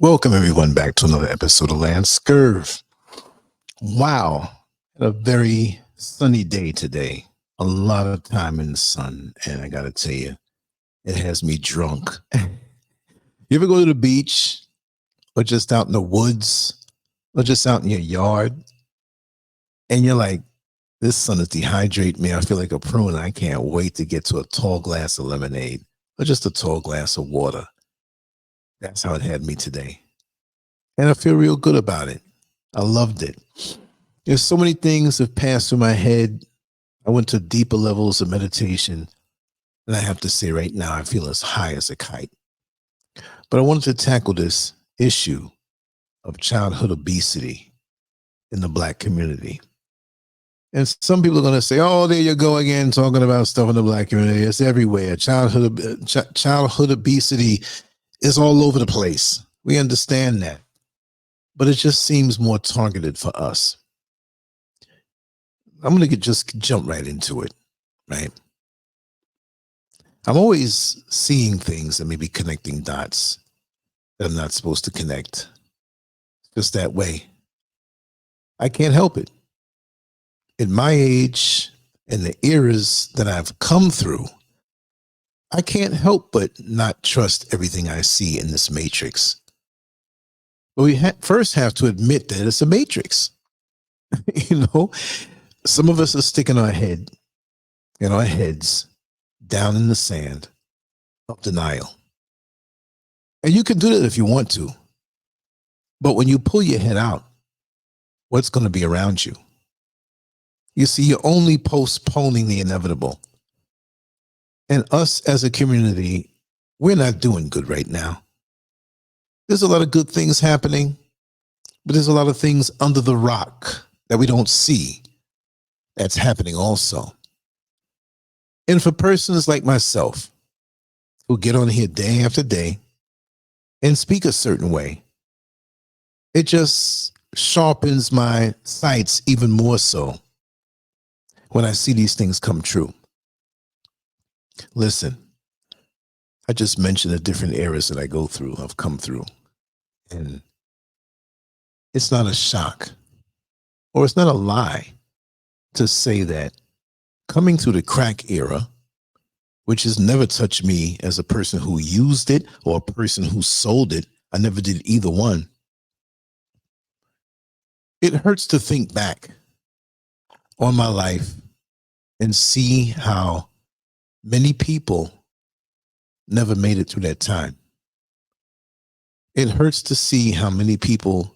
Welcome everyone back to another episode of LANCESCURV. Wow, a very sunny day today. A lot of time in the sun, and I gotta tell you, it has me drunk. You ever go to the beach, or just out in the woods, or just out in your yard, and you're like, this sun is dehydrating me. I feel like a prune. I can't wait to get to a tall glass of lemonade, or just a tall glass of water. That's how it had me today. And I feel real good about it. I loved it. There's so many things that passed through my head. I went to deeper levels of meditation. And I have to say right now, I feel as high as a kite. But I wanted to tackle this issue of childhood obesity in the Black community. And some people are going to say, oh, there you go again, talking about stuff in the Black community. It's everywhere. Childhood obesity is all over the place. We understand that. But it just seems more targeted for us. I'm going to just jump right into it, right? I'm always seeing things and maybe connecting dots that I'm not supposed to connect. Just that way. I can't help it. At my age and the eras that I've come through, I can't help but not trust everything I see in this matrix. But we first have to admit that it's a matrix. You know, some of us are sticking our head and our heads down in the sand of denial. And you can do that if you want to. But when you pull your head out, what's going to be around you? You see, you're only postponing the inevitable. And us as a community, we're not doing good right now. There's a lot of good things happening, but there's a lot of things under the rock that we don't see that's happening also. And for persons like myself who get on here day after day and speak a certain way, it just sharpens my sights even more so when I see these things come true. Listen, I just mentioned the different eras that I've come through. And it's not a shock or it's not a lie to say that coming through the crack era, which has never touched me as a person who used it or a person who sold it, I never did either one. It hurts to think back on my life and see how many people never made it through that time. It hurts to see how many people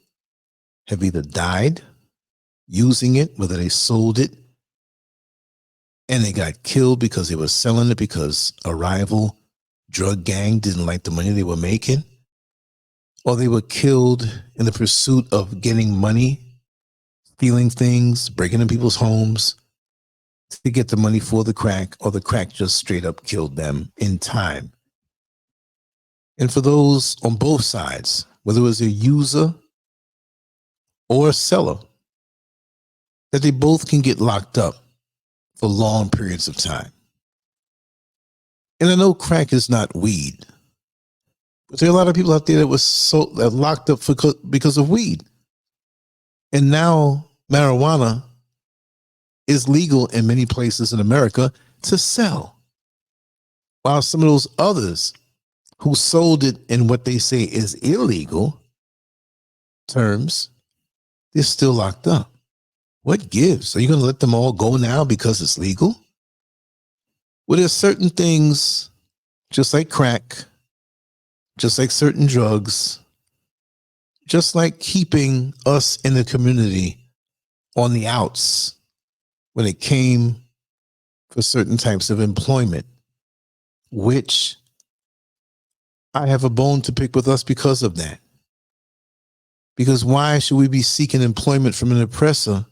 have either died using it, whether they sold it, and they got killed because they were selling it because a rival drug gang didn't like the money they were making, or they were killed in the pursuit of getting money, stealing things, breaking in people's homes to get the money for the crack, or the crack just straight up killed them in time. And for those on both sides, whether it was a user or a seller, that they both can get locked up for long periods of time. And I know crack is not weed, but there are a lot of people out there that was locked up because of weed. And now marijuana is legal in many places in America to sell, while some of those others who sold it in what they say is illegal terms, they're still locked up. What gives? Are you going to let them all go now because it's legal? Well, there's certain things, just like crack, just like certain drugs, just like keeping us in the community on the outs when it came for certain types of employment, which I have a bone to pick with us because of that. Because why should we be seeking employment from an oppressor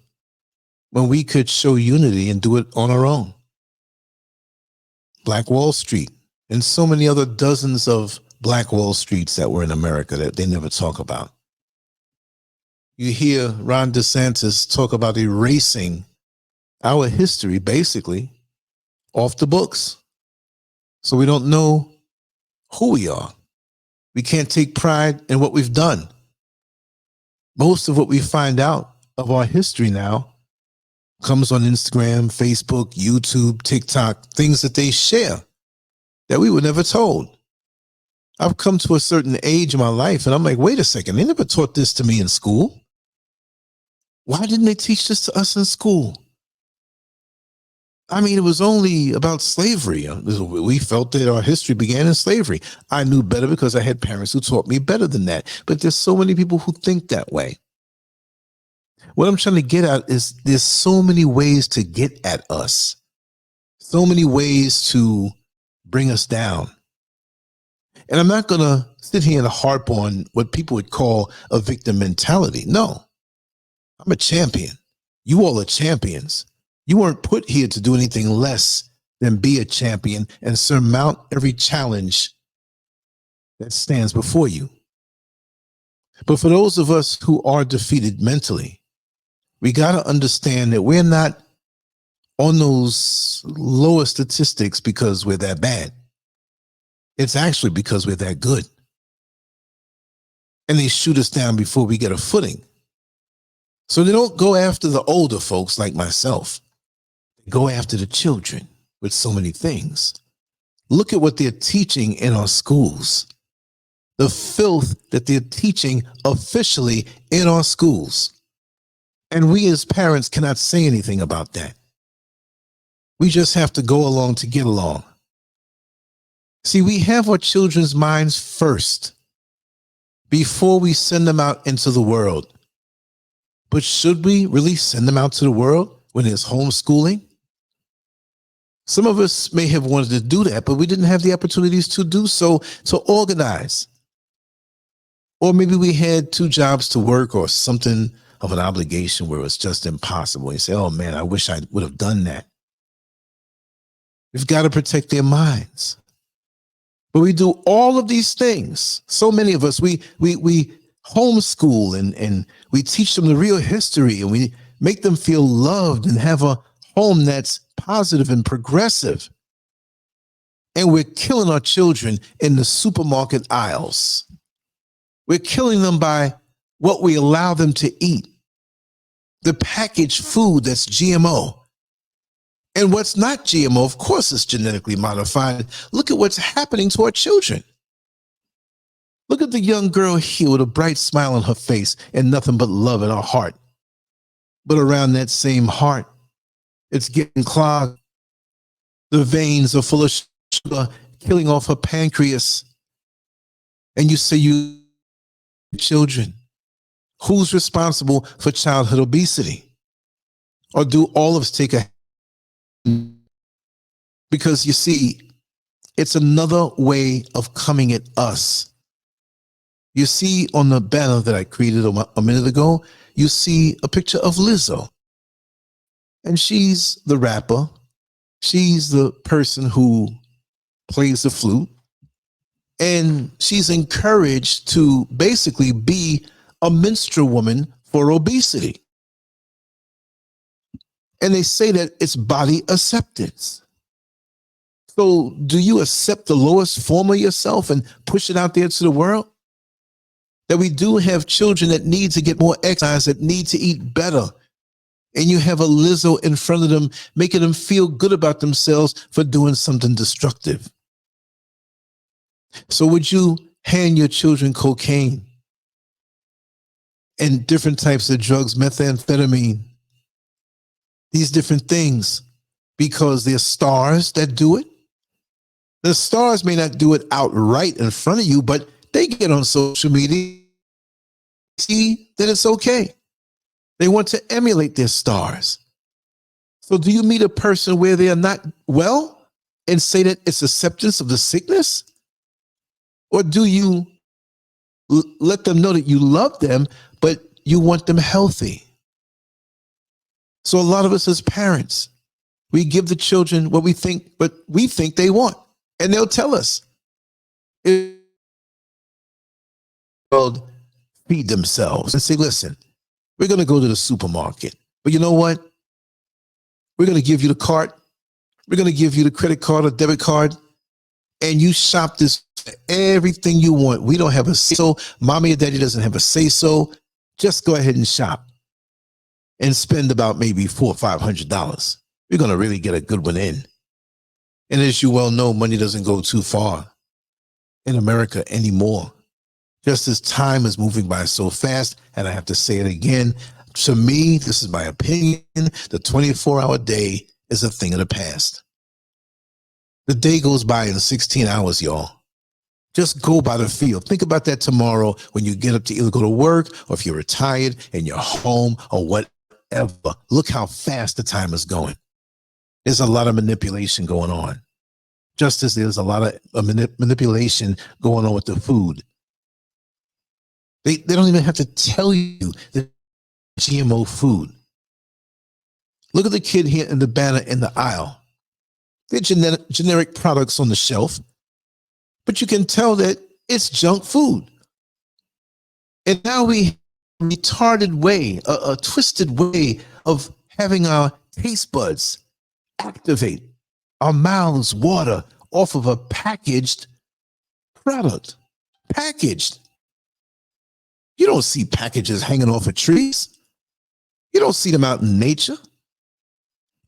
when we could show unity and do it on our own? Black Wall Street and so many other dozens of Black Wall Streets that were in America that they never talk about. You hear Ron DeSantis talk about erasing our history basically off the books. So we don't know who we are. We can't take pride in what we've done. Most of what we find out of our history now comes on Instagram, Facebook, YouTube, TikTok, things that they share that we were never told. I've come to a certain age in my life and I'm like, wait a second, they never taught this to me in school. Why didn't they teach this to us in school? I mean, it was only about slavery. We felt that our history began in slavery. I knew better because I had parents who taught me better than that. But there's so many people who think that way. What I'm trying to get at is there's so many ways to get at us, so many ways to bring us down. And I'm not going to sit here and harp on what people would call a victim mentality. No, I'm a champion. You all are champions. You weren't put here to do anything less than be a champion and surmount every challenge that stands before you. But for those of us who are defeated mentally, we got to understand that we're not on those lower statistics because we're that bad. It's actually because we're that good. And they shoot us down before we get a footing. So they don't go after the older folks like myself. They go after the children with so many things. Look at what they're teaching in our schools. The filth that they're teaching officially in our schools. And we as parents cannot say anything about that. We just have to go along to get along. See, we have our children's minds first before we send them out into the world. But should we really send them out to the world when there's homeschooling? Some of us may have wanted to do that, but we didn't have the opportunities to do so, to organize. Or maybe we had 2 jobs to work or something of an obligation where it's just impossible. You say, oh man, I wish I would have done that. We've got to protect their minds. But we do all of these things. So many of us, we homeschool and we teach them the real history and we make them feel loved and have a home that's positive and progressive. And we're killing our children in the supermarket aisles. We're killing them by what we allow them to eat. The packaged food that's GMO. And what's not GMO, of course, is genetically modified. Look at what's happening to our children. Look at the young girl here with a bright smile on her face and nothing but love in her heart. But around that same heart, it's getting clogged. The veins are full of sugar, killing off her pancreas. And you say you children. Who's responsible for childhood obesity? Or do all of us take a... Because you see, it's another way of coming at us. You see on the banner that I created a minute ago, you see a picture of Lizzo. And she's the rapper. She's the person who plays the flute. And she's encouraged to basically be a minstrel woman for obesity. And they say that it's body acceptance. So do you accept the lowest form of yourself and push it out there to the world? That we do have children that need to get more exercise, that need to eat better. And you have a Lizzo in front of them, making them feel good about themselves for doing something destructive. So would you hand your children cocaine and different types of drugs, methamphetamine, these different things, because they're stars that do it? The stars may not do it outright in front of you, but they get on social media, see that it's okay. They want to emulate their stars. So do you meet a person where they are not well and say that it's acceptance of the sickness? Or do you let them know that you love them, but you want them healthy? So a lot of us as parents, we give the children what we think they want. And they'll tell us. Feed themselves and say, listen, we're going to go to the supermarket. But you know what? We're going to give you the cart. We're going to give you the credit card or debit card. And you shop this everything you want. We don't have a say so. Mommy or daddy doesn't have a say so. Just go ahead and shop and spend about maybe $400 or $500. You're going to really get a good one in. And as you well know, money doesn't go too far in America anymore. Just as time is moving by so fast, and I have to say it again, to me, this is my opinion, the 24-hour day is a thing of the past. The day goes by in 16 hours, y'all. Just go by the field. Think about that tomorrow when you get up to either go to work or if you're retired and you're home or whatever. Look how fast the time is going. There's a lot of manipulation going on. Just as there's a lot of manipulation going on with the food. They don't even have to tell you the GMO food. Look at the kid here in the banner in the aisle. They're generic products on the shelf, but you can tell that it's junk food. And now we have a retarded way, a twisted way of having our taste buds activate, our mouths water off of a packaged product. Packaged. You don't see packages hanging off of trees. You don't see them out in nature.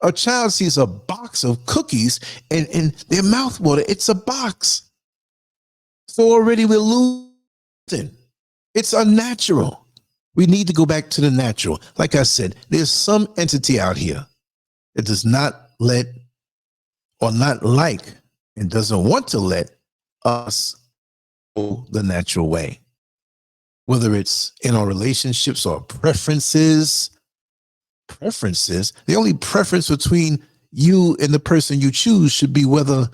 A child sees a box of cookies and their mouth water. It's a box. So already we're losing. It's unnatural. We need to go back to the natural. Like I said, there's some entity out here that does not let or not like and doesn't want to let us go the natural way. Whether it's in our relationships or preferences, the only preference between you and the person you choose should be whether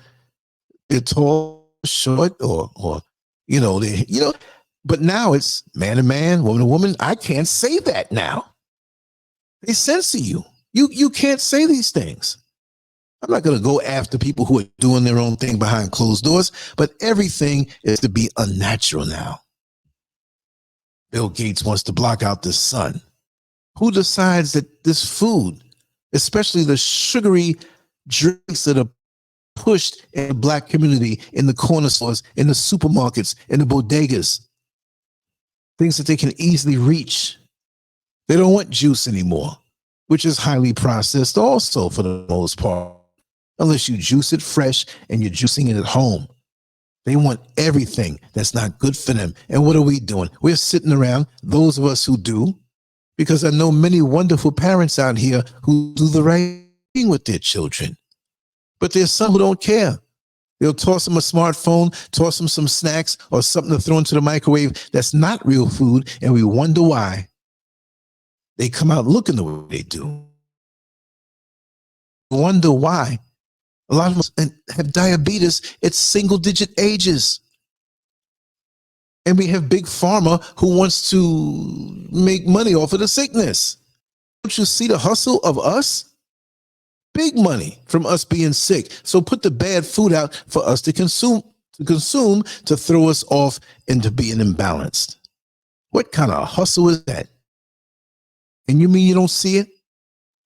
they're tall, short, or but now it's man to man, woman to woman. I can't say that now. They censor you. You can't say these things. I'm not going to go after people who are doing their own thing behind closed doors, but everything is to be unnatural now. Bill Gates wants to block out the sun. Who decides that this food, especially the sugary drinks that are pushed in the Black community, in the corner stores, in the supermarkets, in the bodegas, things that they can easily reach. They don't want juice anymore, which is highly processed also for the most part, unless you juice it fresh and you're juicing it at home. They want everything that's not good for them. And what are we doing? We're sitting around, those of us who do, because I know many wonderful parents out here who do the right thing with their children. But there's some who don't care. They'll toss them a smartphone, toss them some snacks or something to throw into the microwave that's not real food, and we wonder why they come out looking the way they do. Wonder why a lot of us have diabetes at single-digit ages. And we have big pharma who wants to make money off of the sickness. Don't you see the hustle of us? Big money from us being sick. So put the bad food out for us to consume, to throw us off into being imbalanced. What kind of hustle is that? And you mean you don't see it?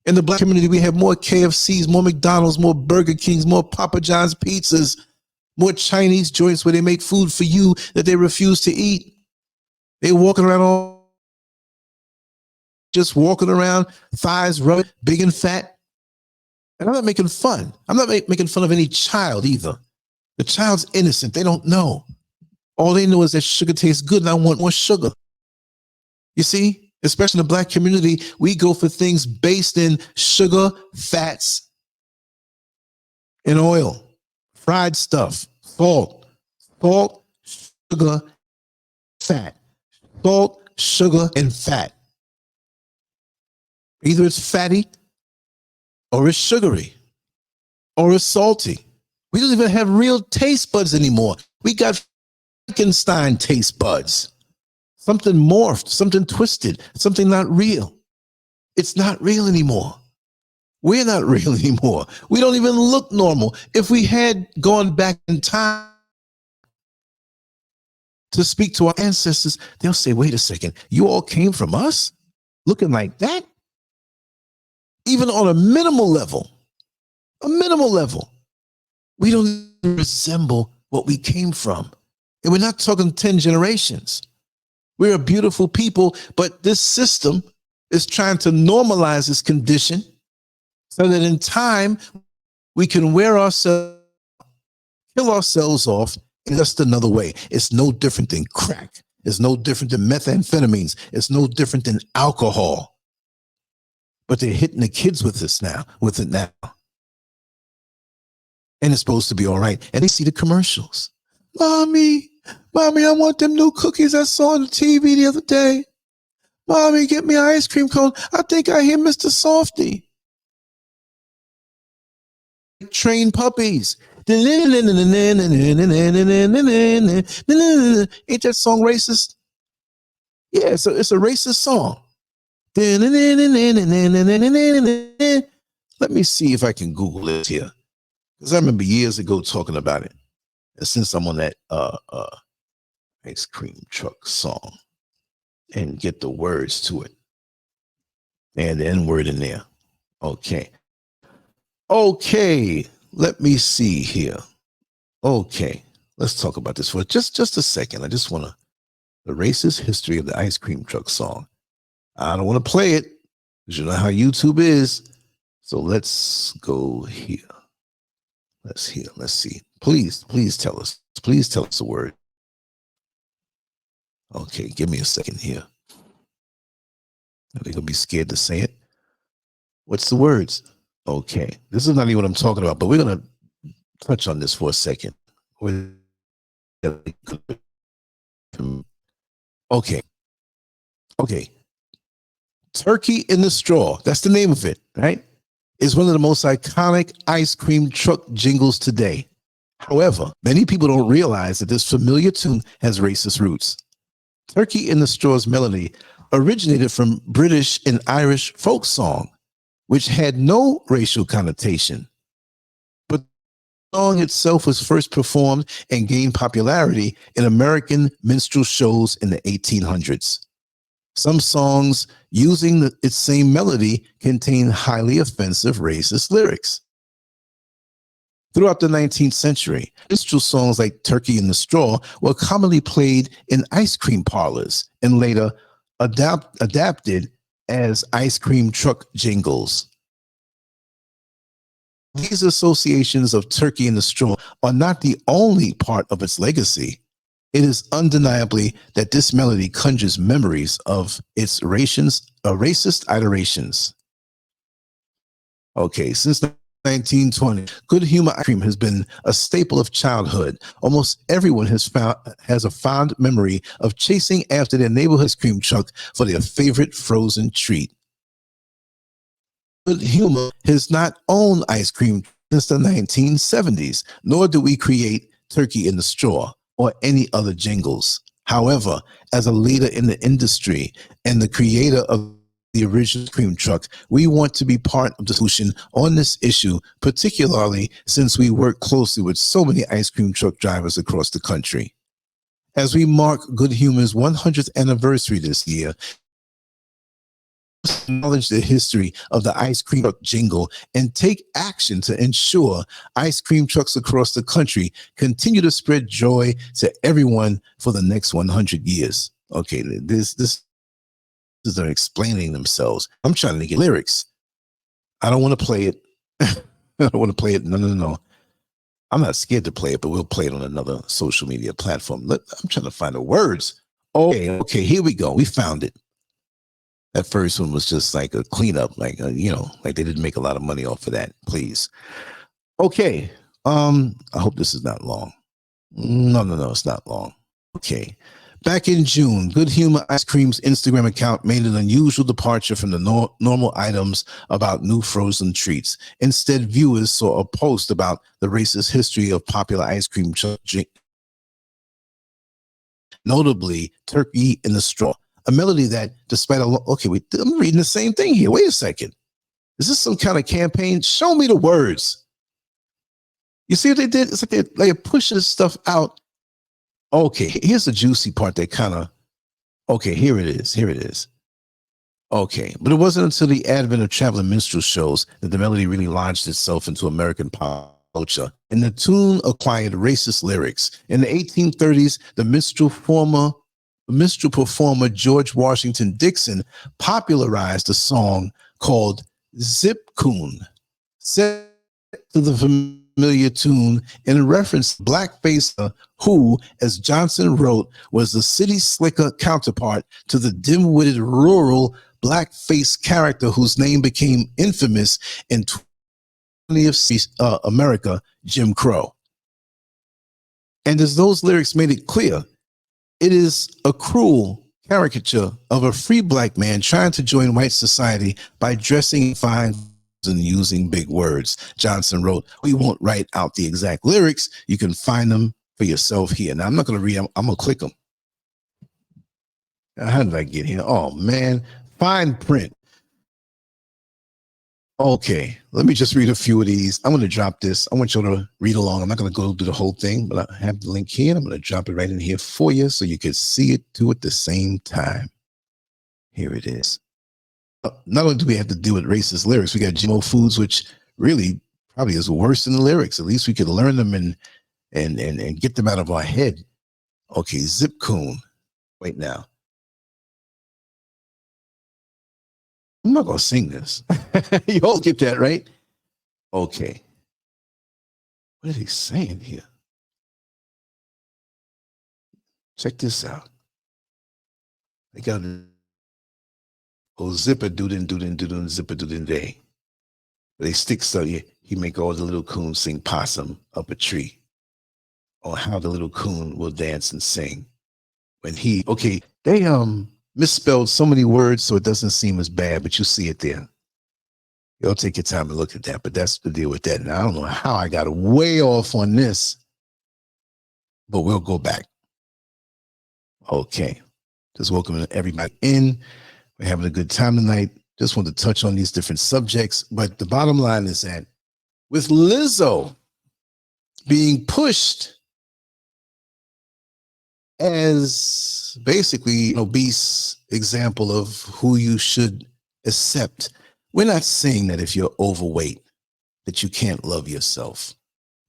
In the Black community, we have more KFCs, more McDonald's, more Burger Kings, more Papa John's pizzas, more Chinese joints where they make food for you that they refuse to eat. They're walking around just walking around, thighs rubbing, big and fat. And I'm not making fun. I'm not making fun of any child either. The child's innocent. They don't know. All they know is that sugar tastes good and I want more sugar. You see, especially in the Black community, we go for things based in sugar, fats, and oil. Fried stuff, salt, sugar, fat, salt, sugar, and fat. Either it's fatty or it's sugary or it's salty. We don't even have real taste buds anymore. We got Frankenstein taste buds. Something morphed, something twisted, something not real. It's not real anymore. We're not real anymore. We don't even look normal. If we had gone back in time to speak to our ancestors, they'll say, wait a second, you all came from us looking like that? Even on a minimal level, we don't resemble what we came from. And we're not talking 10 generations. We're a beautiful people, but this system is trying to normalize this condition so that in time we can wear ourselves, kill ourselves off in just another way. It's no different than crack. It's no different than methamphetamines. It's no different than alcohol. But they're hitting the kids with it now. And it's supposed to be all right. And they see the commercials. Mommy, I want them new cookies I saw on the TV the other day. Mommy, get me an ice cream cone. I think I hear Mr. Softy. Train puppies. Ain't that song racist? Yeah, so it's a racist song. Let me see if I can Google it here. Because I remember years ago talking about it. And since I'm on that ice cream truck song and get the words to it. And the N word in there. Okay. Let me see here. Okay. Let's talk about this for just a second. I just want to, the racist history of the ice cream truck song. I don't want to play it because you know how YouTube is. So let's go here. Let's see. Please tell us. Please tell us a word. Okay, give me a second here. Are they going to be scared to say it? What's the words? Okay, this is not even what I'm talking about, but we're going to touch on this for a second. Okay. Turkey in the Straw, that's the name of it, right? Is one of the most iconic ice cream truck jingles today. However, many people don't realize that this familiar tune has racist roots. Turkey in the Straw's melody originated from British and Irish folk song, which had no racial connotation. But the song itself was first performed and gained popularity in American minstrel shows in the 1800s. Some songs using its same melody contain highly offensive racist lyrics. Throughout the 19th century, minstrel songs like Turkey in the Straw were commonly played in ice cream parlors and later adapted as ice cream truck jingles. These associations of Turkey in the Straw are not the only part of its legacy. It is undeniably that this melody conjures memories of its racist iterations. Okay, since 1920, good humor ice cream has been a staple of childhood. Almost everyone has a fond memory of chasing after their neighborhood ice cream truck for their favorite frozen treat. Good humor has not owned ice cream since the 1970s, nor do we create Turkey in the Straw or any other jingles. However, as a leader in the industry and the creator of the original cream truck, we want to be part of the solution on this issue, particularly since we work closely with so many ice cream truck drivers across the country. As we mark Good Humor's 100th anniversary this year, acknowledge the history of the ice cream truck jingle and take action to ensure ice cream trucks across the country continue to spread joy to everyone for the next 100 years. Okay, this is them explaining themselves. I'm trying to get lyrics. I don't want to play it. I don't want to play it. No. I'm not scared to play it, but we'll play it on another social media platform. I'm trying to find the words. Okay, here we go. We found it. That first one was just like a cleanup, like like they didn't make a lot of money off of that. Please. Okay. I hope this is not long. No, it's not long. Okay. Back in June, Good Humor Ice Cream's Instagram account made an unusual departure from the normal items about new frozen treats. Instead, viewers saw a post about the racist history of popular ice cream truck, notably Turkey in the Straw. A melody that, despite I'm reading the same thing here. Wait a second. Is this some kind of campaign? Show me the words. You see what they did? It's like they're pushing this stuff out. Okay, here's the juicy part that kind of, okay, here it is. Okay, but it wasn't until the advent of traveling minstrel shows that the melody really launched itself into American pop culture, and the tune acquired racist lyrics. In the 1830s, the minstrel performer George Washington Dixon popularized a song called Zip Coon, set to the familiar tune in reference to blackface who, as Johnson wrote, was the city slicker counterpart to the dim-witted rural blackface character whose name became infamous in 20th America, Jim Crow. And as those lyrics made it clear, it is a cruel caricature of a free black man trying to join white society by dressing fine and using big words. Johnson wrote, we won't write out the exact lyrics. You can find them for yourself here. Now, I'm not going to read them. I'm going to click them. How did I get here? Oh, man. Fine print. Okay, let me just read a few of these. I'm going to drop this. I want you to read along. I'm not going to go do the whole thing, but I have the link here. And I'm going to drop it right in here for you so you can see it too at the same time. Here it is. Not only do we have to deal with racist lyrics, we got GMO foods, which really probably is worse than the lyrics. At least we could learn them and get them out of our head. Okay, Zip Coon. Wait now. I'm not going to sing this. You all get that, right? Okay. What are they saying here? Check this out. They got zipper doodin zipper doodin day. They stick so he make all the little coons sing possum up a tree. Or how the little coon will dance and sing. When they misspelled so many words so it doesn't seem as bad, but you see it there. You'll take your time and look at that, but that's the deal with that. Now, I don't know how I got way off on this, but we'll go back. Okay. Just welcoming everybody in. We're having a good time tonight. Just want to touch on these different subjects, but the bottom line is that with Lizzo being pushed as basically an obese example of who you should accept. We're not saying that if you're overweight, that you can't love yourself.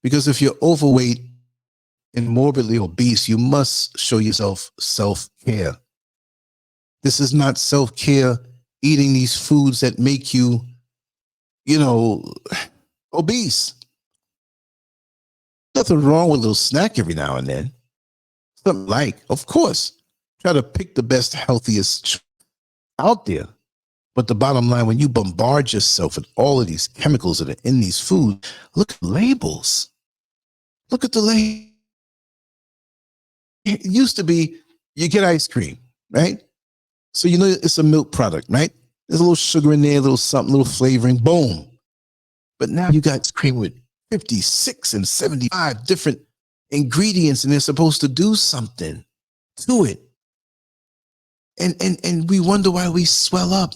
Because if you're overweight and morbidly obese, you must show yourself self-care. This is not self-care eating these foods that make you, obese. Nothing wrong with a little snack every now and then. Something like, of course, try to pick the best, healthiest out there. But the bottom line, when you bombard yourself with all of these chemicals that are in these foods, look at labels. Look at the label. It used to be, you get ice cream, right? So you know it's a milk product, right? There's a little sugar in there, a little something, a little flavoring, boom. But now you got ice cream with 56 and 75 different ingredients, and they're supposed to do something to it. And we wonder why we swell up.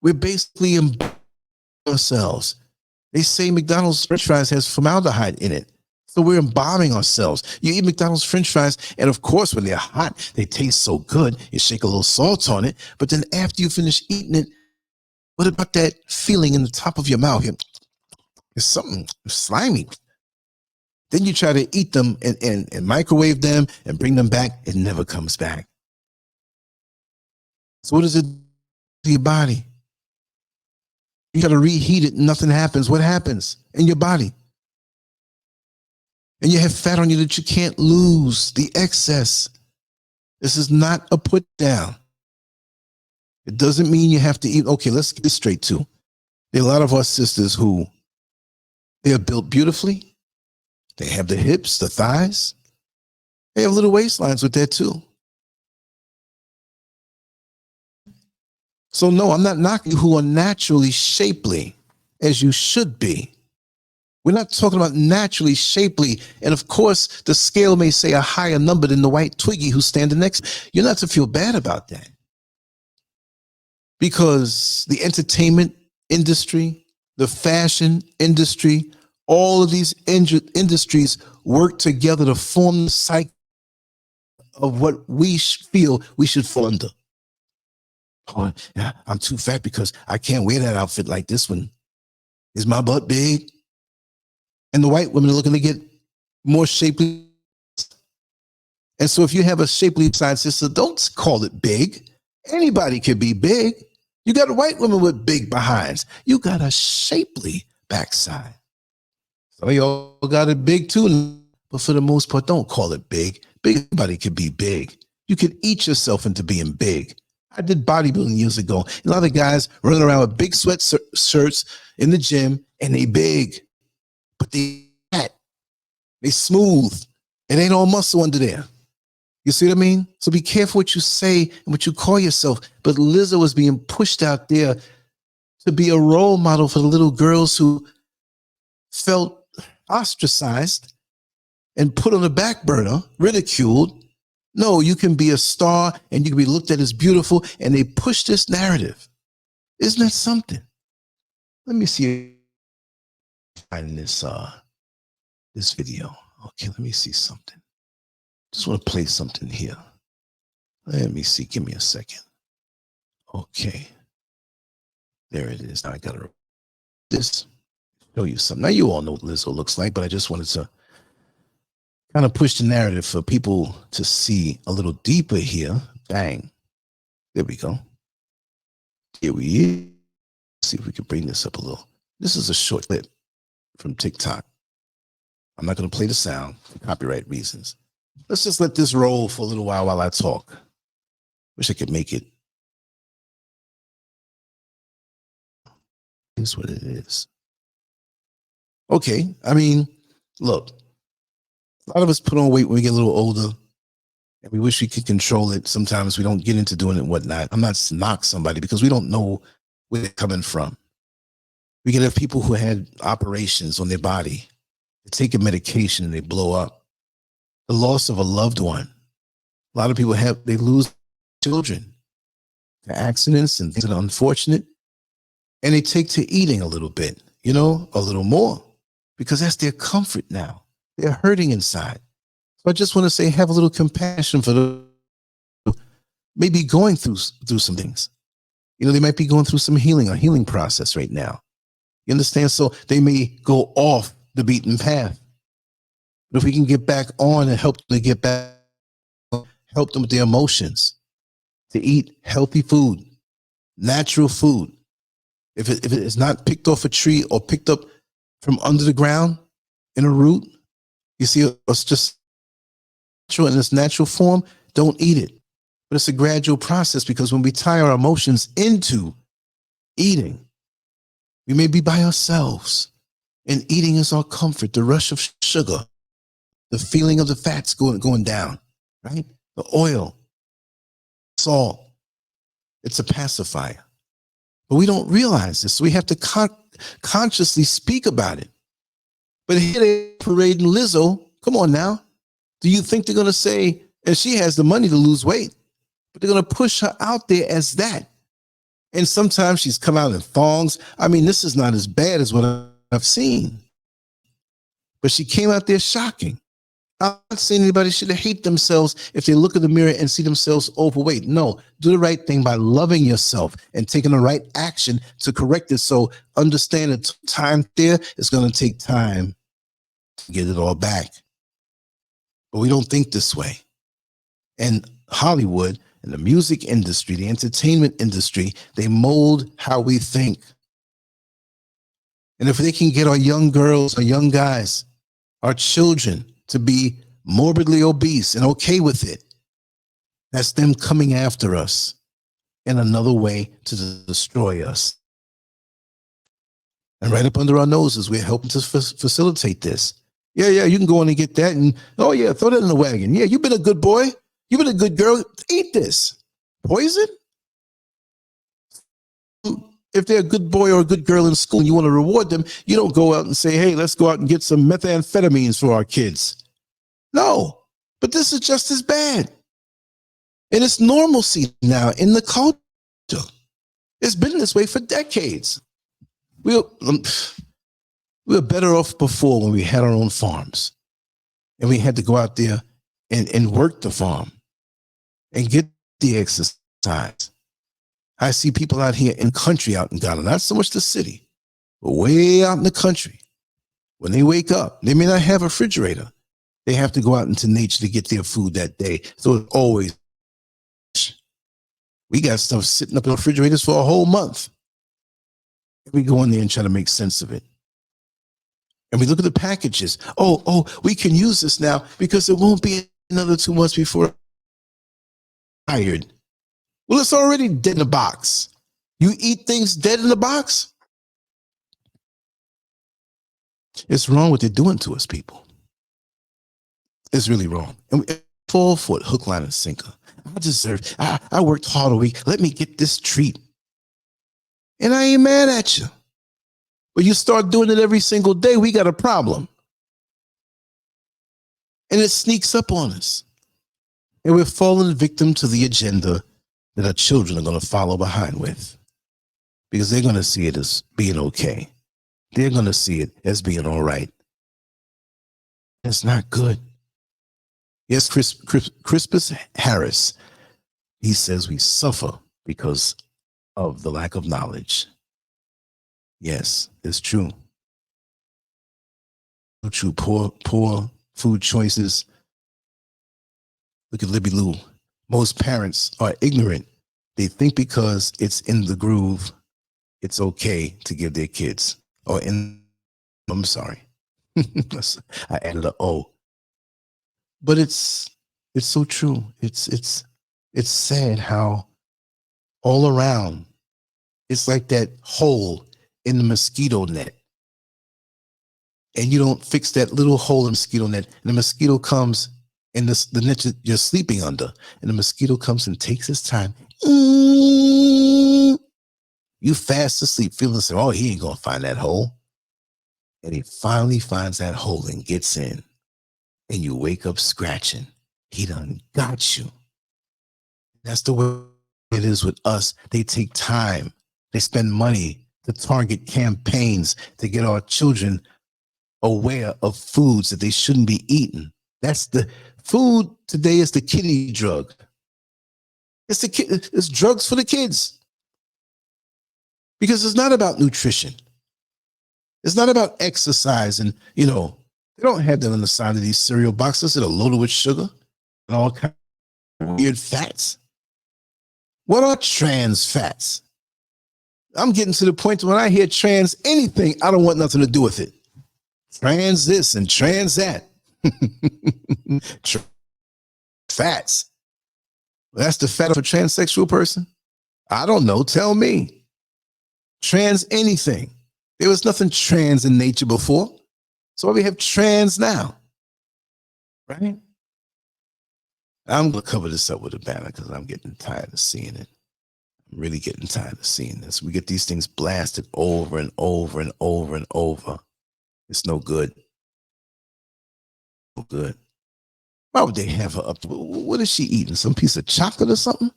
We're basically embalming ourselves. They say McDonald's French fries has formaldehyde in it. So we're embalming ourselves. You eat McDonald's French fries, and of course, when they're hot, they taste so good. You shake a little salt on it. But then after you finish eating it, what about that feeling in the top of your mouth? It's something slimy. Then you try to eat them and microwave them and bring them back. It never comes back. So what does it do to your body? You got to reheat it. Nothing happens. What happens in your body? And you have fat on you that you can't lose, the excess. This is not a put down. It doesn't mean you have to eat. Okay, let's get this straight too. There are a lot of our sisters who they are built beautifully. They have the hips, the thighs. They have little waistlines with that too. So no, I'm not knocking who are naturally shapely as you should be. We're not talking about naturally shapely. And of course, the scale may say a higher number than the white Twiggy who's standing next. You're not to feel bad about that. Because the entertainment industry, the fashion industry, all of these industries work together to form the cycle of what we feel we should fall under. Oh, yeah, I'm too fat because I can't wear that outfit like this one. Is my butt big? And the white women are looking to get more shapely. And so if you have a shapely side sister, don't call it big. Anybody could be big. You got a white woman with big behinds. You got a shapely backside. Some of y'all got it big too, but for the most part, don't call it big. Anybody could be big. You could eat yourself into being big. I did bodybuilding years ago. A lot of guys running around with big sweatshirts in the gym, and they big, but they fat. They smooth. It ain't all muscle under there. You see what I mean? So be careful what you say and what you call yourself. But Lizzo was being pushed out there to be a role model for the little girls who felt ostracized and put on the back burner, ridiculed. No, you can be a star and you can be looked at as beautiful, and they push this narrative. Isn't that something? Let me see in this video. Okay, let me see something. Just want to play something here. Let me see. Give me a second. Okay. There it is. Now I got to show you something. Now you all know what Lizzo looks like, but I just wanted to kind of push the narrative for people to see a little deeper here. Bang. There we go. Here we are. See if we can bring this up a little. This is a short clip from TikTok. I'm not going to play the sound for copyright reasons. Let's just let this roll for a little while I talk. Wish I could make it. Here's what it is. Okay, I mean, look, a lot of us put on weight when we get a little older, and we wish we could control it. Sometimes we don't get into doing it and whatnot. I'm not knock somebody because we don't know where they're coming from. We can have people who had operations on their body. They take a medication and they blow up. The loss of a loved one. A lot of people they lose children to accidents and things that are unfortunate. And they take to eating a little bit, a little more, because that's their comfort now. They're hurting inside. So I just want to say, have a little compassion for the maybe going through some things. They might be going through some healing process right now. You understand? So they may go off the beaten path. But if we can get back on and help them to get back, help them with their emotions, to eat healthy food, natural food. If it is not picked off a tree or picked up from under the ground in a root, you see, it's just natural in its natural form, don't eat it. But it's a gradual process, because when we tie our emotions into eating, we may be by ourselves, and eating is our comfort, the rush of sugar, the feeling of the fats going down, right? The oil, salt, it's a pacifier. But we don't realize this. So we have to consciously speak about it. But here they parading Lizzo. Come on now. Do you think they're going to say, and she has the money to lose weight, but they're going to push her out there as that? And sometimes she's come out in thongs. I mean, this is not as bad as what I've seen. But she came out there shocking. I'm not saying anybody should hate themselves if they look in the mirror and see themselves overweight. No, do the right thing by loving yourself and taking the right action to correct it. So understand that time there is going to take time to get it all back. But we don't think this way. And Hollywood and the music industry, the entertainment industry, they mold how we think. And if they can get our young girls, our young guys, our children to be morbidly obese and okay with it, that's them coming after us in another way to destroy us. And right up under our noses, we're helping to facilitate this. Yeah, you can go in and get that. And, oh, yeah, throw that in the wagon. Yeah, you've been a good boy. You've been a good girl. Eat this. Poison? If they're a good boy or a good girl in school and you want to reward them, you don't go out and say, hey, let's go out and get some methamphetamines for our kids. No, but this is just as bad. And it's normalcy now in the culture. It's been this way for decades. We were better off before when we had our own farms and we had to go out there and work the farm and get the exercise. I see people out here in country out in Ghana, not so much the city, but way out in the country, When they wake up, they may not have a refrigerator. They have to go out into nature to get their food that day. So it's always, we got stuff sitting up in refrigerators for a whole month. We go in there and try to make sense of it. And we look at the packages. Oh, we can use this now because it won't be another 2 months before tired. Well, it's already dead in the box. You eat things dead in the box? It's wrong what they're doing to us, people. It's really wrong. And we fall for it, hook, line, and sinker. I worked hard all week. Let me get this treat. And I ain't mad at you. But you start doing it every single day, we got a problem. And it sneaks up on us. And we're falling victim to the agenda that our children are going to follow behind with. Because they're going to see it as being okay. They're going to see it as being all right. It's not good. Yes, Crispus Harris, he says we suffer because of the lack of knowledge. Yes, it's true. True, poor food choices. Look at Libby Lou. Most parents are ignorant. They think because it's in the groove, it's okay to give their kids. I'm sorry. I added an O. But it's so true. It's sad how all around it's like that hole in the mosquito net. And you don't fix that little hole in the mosquito net, and the mosquito comes in the net you're sleeping under, and the mosquito comes and takes its time. You fast asleep, feeling like, oh, he ain't gonna find that hole. And he finally finds that hole and gets in. And you wake up scratching. He done got you. That's the way it is with us. They take time. They spend money to target campaigns to get our children aware of foods that they shouldn't be eating. That's the food today is the kidney drug. It's drugs for the kids. Because it's not about nutrition. It's not about exercise. And, they don't have that on the side of these cereal boxes that are loaded with sugar and all kinds of weird fats. What are trans fats? I'm getting to the point when I hear trans anything, I don't want nothing to do with it. Trans this and trans that. Fats. That's the fat of a transsexual person? I don't know. Tell me. Trans anything. There was nothing trans in nature before. So why we have trans now? Right? I'm going to cover this up with a banner because I'm getting tired of seeing it. I'm really getting tired of seeing this. We get these things blasted over and over and over and over. It's no good. No good. Why would they have her up? What is she eating? Some piece of chocolate or something?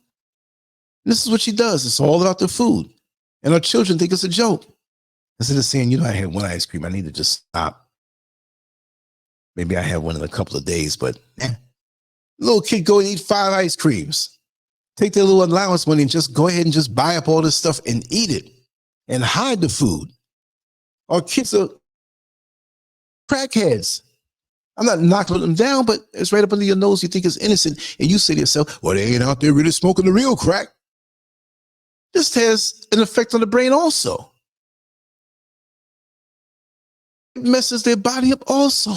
This is what she does. It's all about the food. And our children think it's a joke. Instead of saying, I had one ice cream, I need to just stop. Maybe I have one in a couple of days, but little kid go and eat 5 ice creams. Take their little allowance money and just go ahead and just buy up all this stuff and eat it and hide the food. Our kids are crackheads. I'm not knocking them down, but it's right up under your nose. You think it's innocent. And you say to yourself, well, they ain't out there really smoking the real crack. This has an effect on the brain also. It messes their body up also.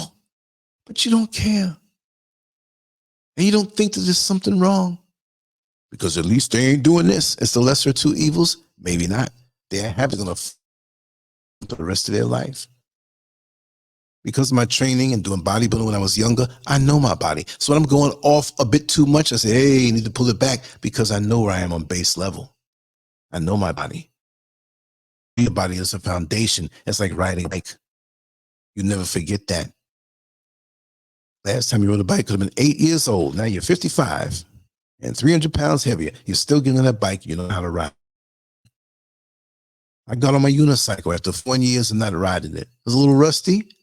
But you don't care. And you don't think that there's something wrong. Because at least they ain't doing this. It's the lesser of two evils. Maybe not. They're having to for the rest of their life. Because of my training and doing bodybuilding when I was younger, I know my body. So when I'm going off a bit too much, I say, hey, I need to pull it back because I know where I am on base level. I know my body. Your body is a foundation. It's like riding a bike. You never forget that. Last time you rode a bike could have been 8 years old. Now you're 55 and 300 pounds heavier. You're still getting on that bike. You know how to ride. I got on my unicycle after 4 years of not riding it. It was a little rusty,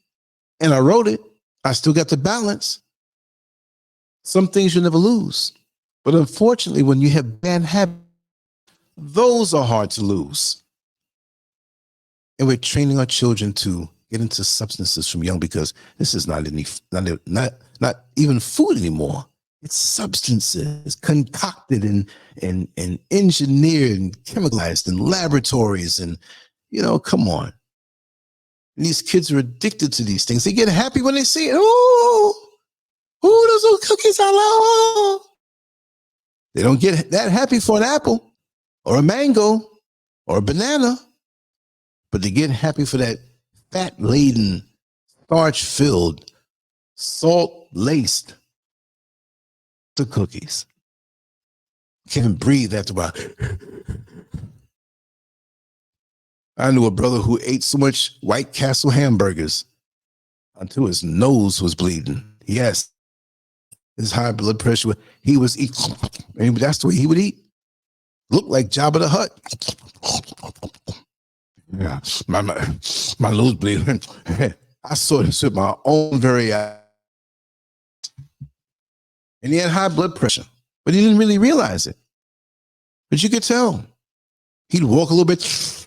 and I rode it. I still got the balance. Some things you never lose. But unfortunately, when you have bad habits, those are hard to lose. And we're training our children to get into substances from young, because this is not even food anymore. It's substances concocted and engineered and chemicalized in laboratories. And, come on. And these kids are addicted to these things. They get happy when they see it. Oh, those little cookies I love. They don't get that happy for an apple or a mango or a banana, but they get happy for that fat-laden, starch-filled, salt-laced cookies. Can't even breathe after a while. I knew a brother who ate so much White Castle hamburgers until his nose was bleeding. Yes, his high blood pressure. He was eating, and that's the way he would eat. Looked like Jabba the Hutt. Yeah, my nose bleeding. I saw this with my own very eyes. And he had high blood pressure, but he didn't really realize it. But you could tell. He'd walk a little bit.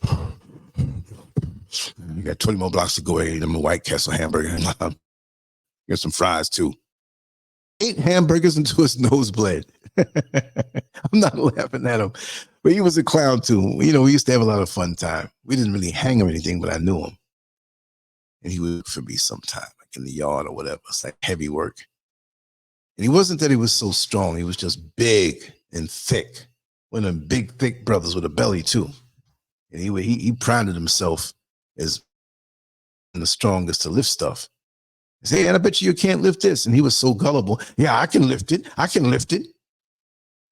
You got 20 more blocks to go. Eat them a White Castle hamburger. Get some fries too. 8 hamburgers until his nose bled. I'm not laughing at him, but he was a clown too. We used to have a lot of fun time. We didn't really hang or anything, but I knew him. And he would look for me sometime, like in the yard or whatever. It's like heavy work. And he wasn't that he was so strong. He was just big and thick. One of them big, thick brothers with a belly too. And he prided himself as the strongest to lift stuff. He said, hey, I bet you can't lift this. And he was so gullible. Yeah, I can lift it. I can lift it.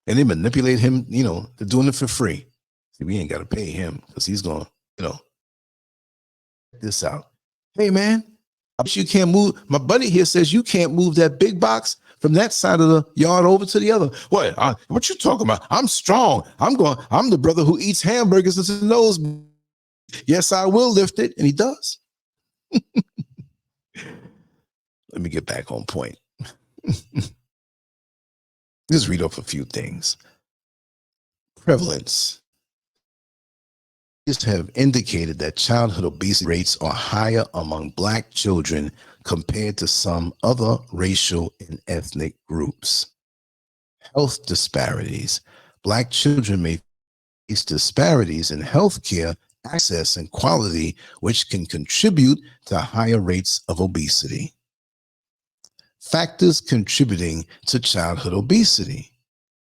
And they manipulate him, they're doing it for free. See, we ain't got to pay him because he's going to, check this out. Hey, man, I bet you can't move. My buddy here says you can't move that big box from that side of the yard over to the other. What you talking about? I'm strong. I'm the brother who eats hamburgers into the nose. Yes, I will lift it. And he does. Let me get back on point. Just read off a few things. Prevalence. Studies have indicated that childhood obesity rates are higher among Black children compared to some other racial and ethnic groups. Health disparities. Black children may face disparities in healthcare access and quality, which can contribute to higher rates of obesity. Factors contributing to childhood obesity: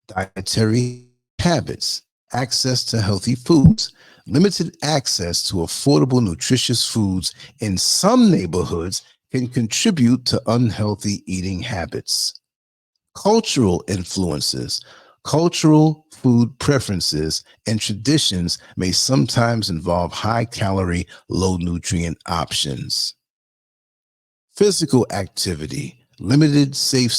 dietary habits, access to healthy foods, limited access to affordable, nutritious foods in some neighborhoods can contribute to unhealthy eating habits. Cultural influences. Cultural food preferences and traditions may sometimes involve high-calorie, low-nutrient options. Physical activity. Limited safe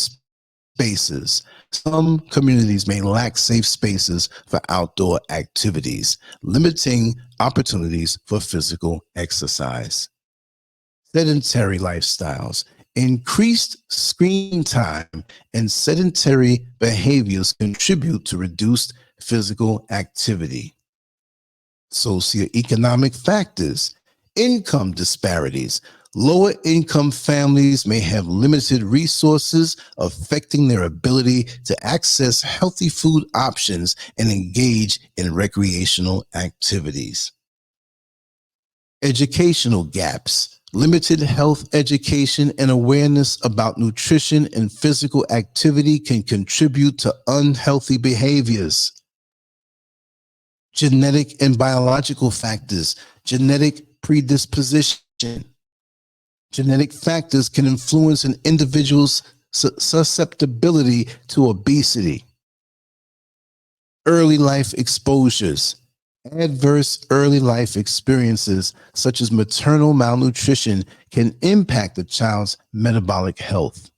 spaces. Some communities may lack safe spaces for outdoor activities, limiting opportunities for physical exercise. Sedentary lifestyles. Increased screen time and sedentary behaviors contribute to reduced physical activity. Socioeconomic factors. Income disparities. Lower income families may have limited resources, affecting their ability to access healthy food options and engage in recreational activities. Educational gaps. Limited health education and awareness about nutrition and physical activity can contribute to unhealthy behaviors. Genetic and biological factors. Genetic predisposition. Genetic factors can influence an individual's susceptibility to obesity. Early life exposures. Adverse early life experiences, such as maternal malnutrition, can impact a child's metabolic health.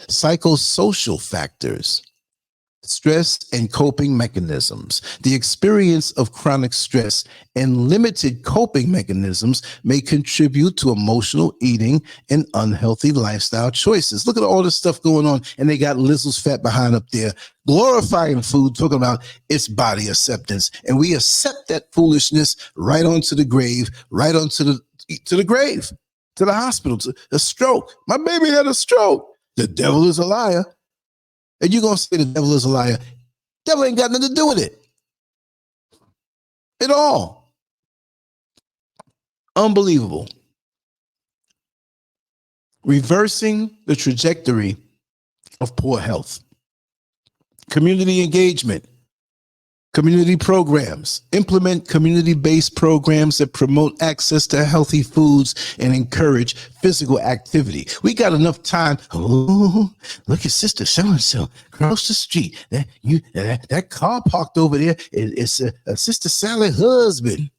Psychosocial factors. Stress and coping mechanisms. The experience of chronic stress and limited coping mechanisms may contribute to emotional eating and unhealthy lifestyle choices. Look at all this stuff going on, and they got Lizzle's fat behind up there glorifying food, talking about its body acceptance, and we accept that foolishness right onto the grave, right onto the to the grave, to the hospital, to a stroke. My baby had a stroke. The devil is a liar. And you're going to say the devil is a liar. Devil ain't got nothing to do with it at all. Unbelievable. Reversing the trajectory of poor health. Community engagement. Community programs. Implement community-based programs that promote access to healthy foods and encourage physical activity. We got enough time. Oh, look at Sister so-and-so across the street. That car parked over there is a Sister Sally's husband.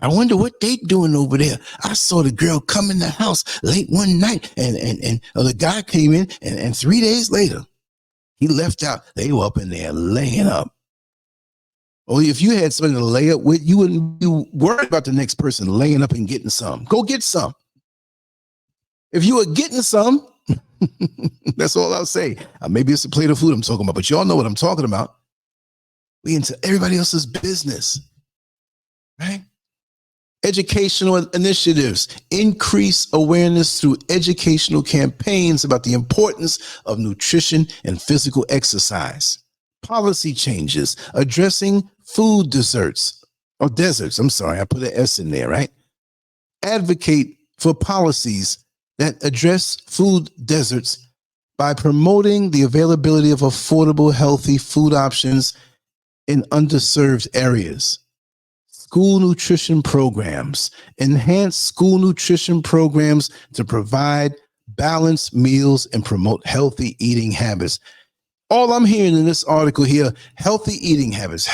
I wonder what they doing over there. I saw the girl come in the house late one night and the guy came in and 3 days later, he left out. They were up in there laying up. Only if you had something to lay up with, you wouldn't be worried about the next person laying up and getting some. Go get some. If you were getting some, that's all I'll say. Maybe it's a plate of food I'm talking about, but y'all know what I'm talking about. We into everybody else's business, right? Educational initiatives. Increase awareness through educational campaigns about the importance of nutrition and physical exercise. Policy changes addressing food deserts. I put an S in there, right? Advocate for policies that address food deserts by promoting the availability of affordable, healthy food options in underserved areas. School nutrition programs. Enhance school nutrition programs to provide balanced meals and promote healthy eating habits. All I'm hearing in this article here, healthy eating habits,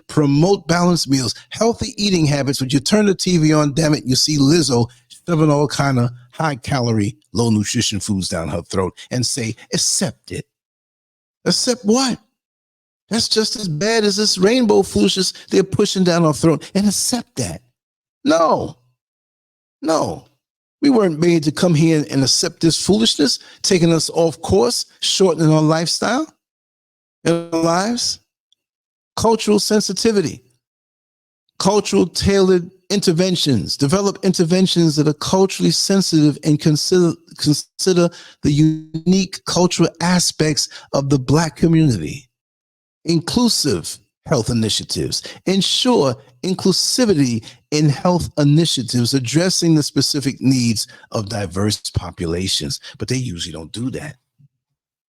promote balanced meals, healthy eating habits. When you turn the TV on, damn it, you see Lizzo shoving all kind of high calorie, low nutrition foods down her throat and say, accept it. Accept what? That's just as bad as this rainbow foolishness they're pushing down our throat, and accept that. No. We weren't made to come here and accept this foolishness, taking us off course, shortening our lifestyle and our lives. Cultural sensitivity, cultural tailored interventions. Develop interventions that are culturally sensitive and consider the unique cultural aspects of the Black community. Inclusive health initiatives. Ensure inclusivity in health initiatives addressing the specific needs of diverse populations. But they usually don't do that.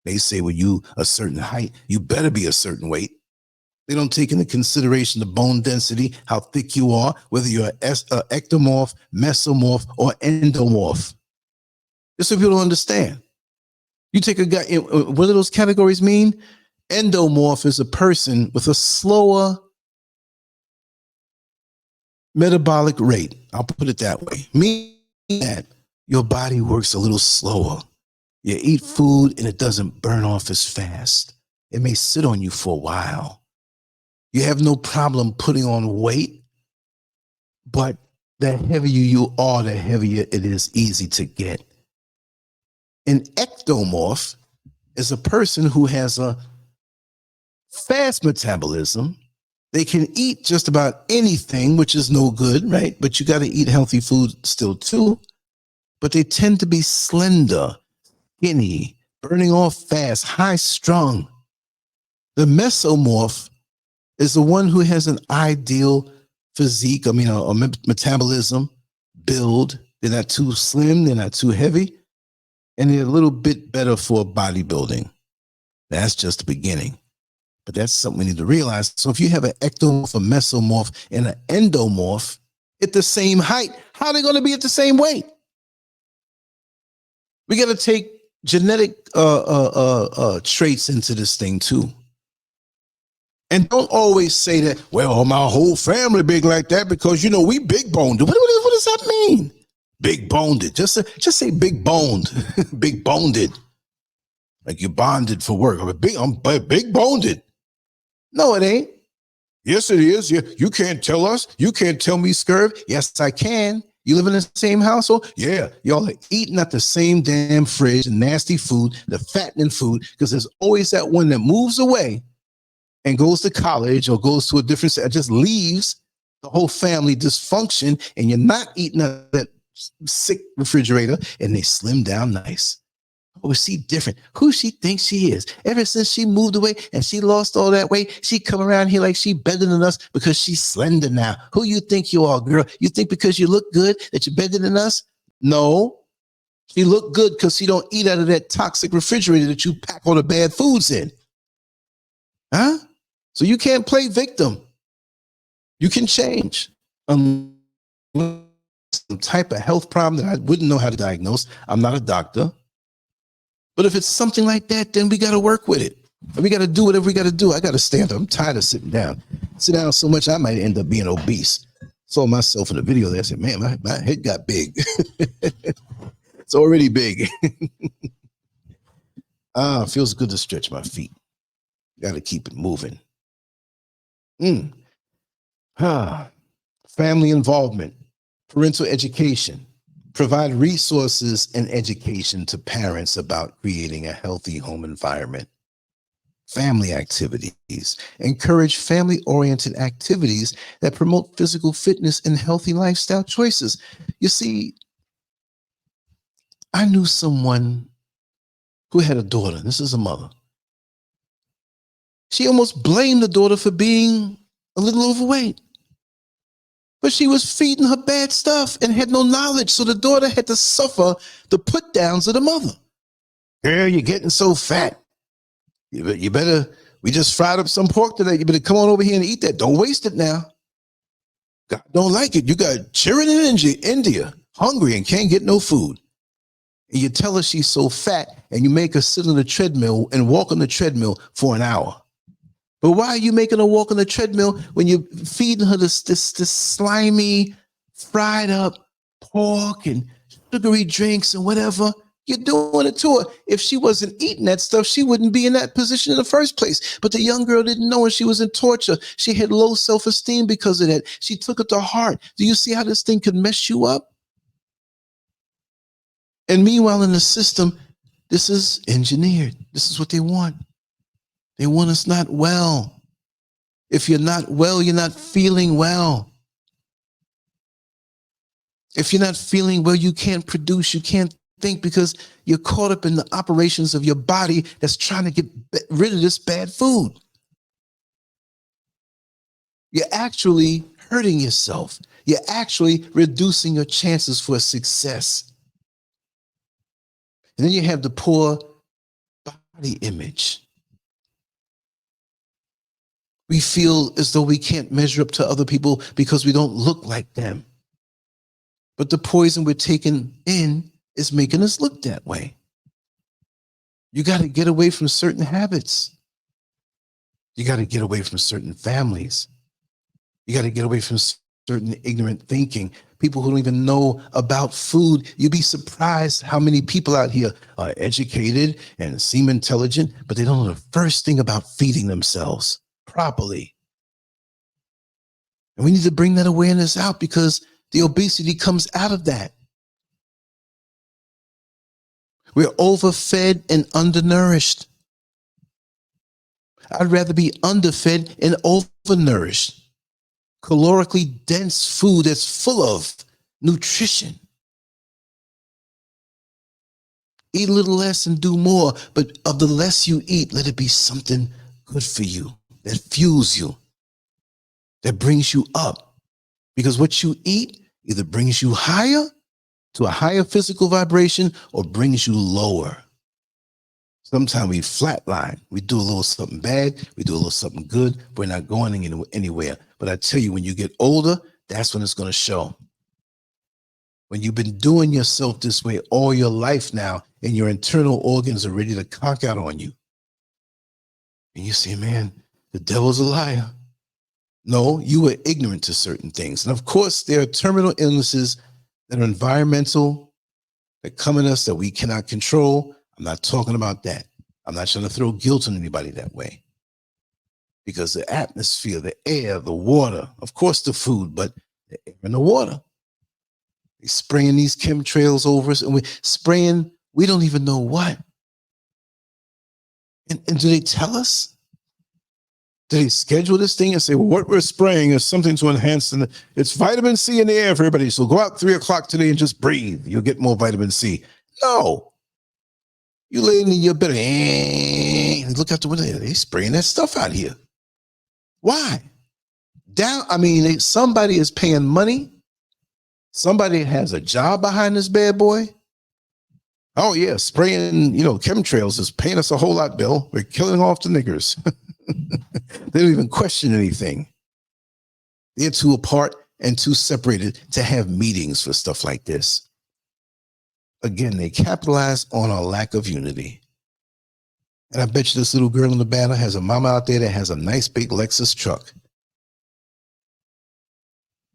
They say, well, you a certain height, you better be a certain weight. They don't take into consideration the bone density, how thick you are, whether you're an ectomorph, mesomorph, or endomorph. Just so people don't understand. You take a guy, what do those categories mean? Endomorph is a person with a slower metabolic rate. I'll put it that way. Meaning that your body works a little slower. You eat food and it doesn't burn off as fast. It may sit on you for a while. You have no problem putting on weight, but the heavier you are, the heavier it is easy to get. An ectomorph is a person who has a fast metabolism. They can eat just about anything, which is no good, right? But you got to eat healthy food still too. But they tend to be slender, skinny, burning off fast, high strung. The mesomorph is the one who has an ideal physique, a metabolism, build. They're not too slim, they're not too heavy, and they're a little bit better for bodybuilding. That's just the beginning. But that's something we need to realize. So if you have an ectomorph, a mesomorph, and an endomorph at the same height, how are they going to be at the same weight? We got to take genetic traits into this thing too. And don't always say that, well, my whole family big like that because, we big boned. What does that mean? Big boned. Just say big boned. Big boned. Like you bonded for work. I'm big boned. No, it ain't. Yes, it is. You can't tell us. You can't tell me, SCURV. Yes, I can. You live in the same household? Yeah. Y'all are eating at the same damn fridge, the nasty food, the fattening food, because there's always that one that moves away and goes to college or goes to a different set, just leaves, the whole family dysfunction, and you're not eating out of that sick refrigerator, and they slim down nice. Oh, is she different? Who she thinks she is? Ever since she moved away and she lost all that weight, she come around here like she better than us because she's slender now. Who you think you are, girl? You think because you look good that you're better than us? No. She look good because she don't eat out of that toxic refrigerator that you pack all the bad foods in. Huh? So you can't play victim. You can change. Some type of health problem that I wouldn't know how to diagnose. I'm not a doctor. But if it's something like that, then we got to work with it. And we got to do whatever we got to do. I got to stand up. I'm tired of sitting down. Sit down so much, I might end up being obese. Saw myself in the video there. I said, man, my head got big. It's already big. Feels good to stretch my feet. Got to keep it moving. Family involvement, parental education. Provide resources and education to parents about creating a healthy home environment. Family activities. Encourage family-oriented activities that promote physical fitness and healthy lifestyle choices. You see, I knew someone who had a daughter. This is a mother. She almost blamed the daughter for being a little overweight. But she was feeding her bad stuff and had no knowledge. So the daughter had to suffer the put downs of the mother. Girl, you're getting so fat. You better, we just fried up some pork today. You better come on over here and eat that. Don't waste it now. God don't like it. You got children in India, hungry and can't get no food. And you tell her she's so fat and you make her sit on the treadmill and walk on the treadmill for an hour. But why are you making her walk on the treadmill when you're feeding her this slimy, fried up pork and sugary drinks and whatever? You're doing it to her. If she wasn't eating that stuff, she wouldn't be in that position in the first place. But the young girl didn't know, and she was in torture. She had low self-esteem because of that. She took it to heart. Do you see how this thing could mess you up? And meanwhile, in the system, this is engineered. This is what they want. They want us not well. If you're not well, you're not feeling well. If you're not feeling well, you can't produce, you can't think because you're caught up in the operations of your body that's trying to get rid of this bad food. You're actually hurting yourself. You're actually reducing your chances for success. And then you have the poor body image. We feel as though we can't measure up to other people because we don't look like them. But the poison we're taking in is making us look that way. You got to get away from certain habits. You got to get away from certain families. You got to get away from certain ignorant thinking. People who don't even know about food. You'd be surprised how many people out here are educated and seem intelligent, but they don't know the first thing about feeding themselves properly. And we need to bring that awareness out because the obesity comes out of that. We're overfed and undernourished. I'd rather be underfed and overnourished. Calorically dense food that's full of nutrition. Eat a little less and do more, but of the less you eat, let it be something good for you, that fuels you, that brings you up. Because what you eat either brings you higher to a higher physical vibration or brings you lower. Sometimes we flatline. We do a little something bad. We do a little something good. We're not going anywhere. But I tell you, when you get older, that's when it's going to show. When you've been doing yourself this way all your life now, and your internal organs are ready to cock out on you. And you say, man, the devil's a liar. No, you were ignorant to certain things. And of course, there are terminal illnesses that are environmental, that come at us that we cannot control. I'm not talking about that. I'm not trying to throw guilt on anybody that way. Because the atmosphere, the air, the water, of course the food, but the air and the water. They're spraying these chemtrails over us, and we're spraying, we don't even know what. And do they tell us? Did he schedule this thing and say, well, what we're spraying is something to enhance, and it's vitamin C in the air for everybody. So go out 3 o'clock today and just breathe. You'll get more vitamin C. No. You laying in your bed and look out the window. They're spraying that stuff out here. Why? Somebody is paying money. Somebody has a job behind this bad boy. Oh, yeah, spraying, chemtrails is paying us a whole lot, Bill. We're killing off the niggers. They don't even question anything. They're too apart and too separated to have meetings for stuff like this. Again, they capitalize on our lack of unity. And I bet you this little girl in the banner has a mama out there that has a nice big Lexus truck,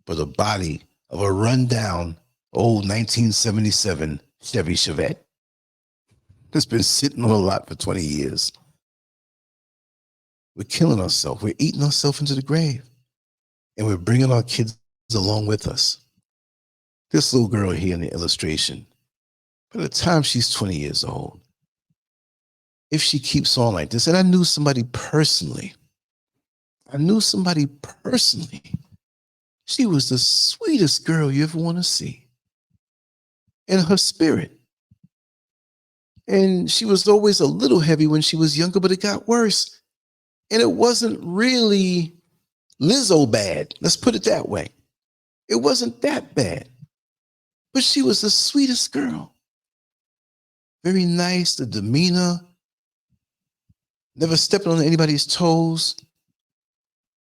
but the body of a rundown old 1977 Chevy Chevette that's been sitting on a lot for 20 years. We're killing ourselves. We're eating ourselves into the grave. And we're bringing our kids along with us. This little girl here in the illustration, by the time she's 20 years old, if she keeps on like this, and I knew somebody personally, she was the sweetest girl you ever want to see in her spirit. And she was always a little heavy when she was younger, but it got worse. And it wasn't really Lizzo bad. Let's put it that way. It wasn't that bad. But she was the sweetest girl. Very nice, the demeanor. Never stepping on anybody's toes.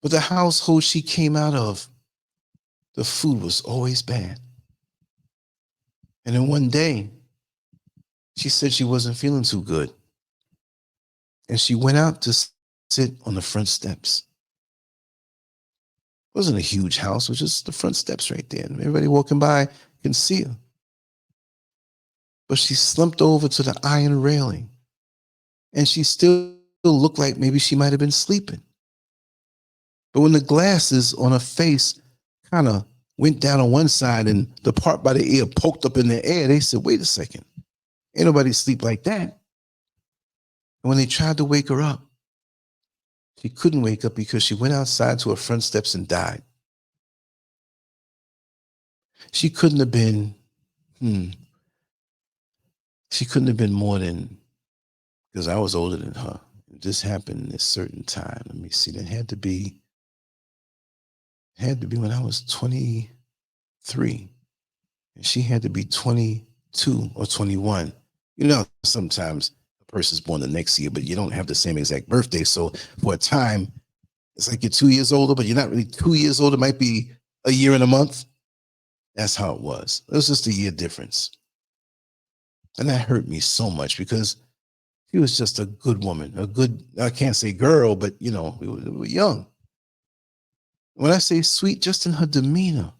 But the household she came out of, the food was always bad. And then one day, she said she wasn't feeling too good. And she went out to sit on the front steps. It wasn't a huge house, it was just the front steps right there. And everybody walking by can see her. But she slumped over to the iron railing. And she still looked like maybe she might have been sleeping. But when the glasses on her face kind of went down on one side and the part by the ear poked up in the air, they said, wait a second. Ain't nobody sleep like that. And when they tried to wake her up, she couldn't wake up because she went outside to her front steps and died. She couldn't have been, she couldn't have been more than, because I was older than her. This happened at a certain time. Let me see. It had to be when I was 23. And she had to be 22 or 21. Sometimes a person's born the next year, but you don't have the same exact birthday. So for a time, it's like you're 2 years older, but you're not really 2 years older. It might be a year and a month. That's how it was. It was just a year difference. And that hurt me so much because she was just a good woman, I can't say girl, but we were young. When I say sweet, just in her demeanor,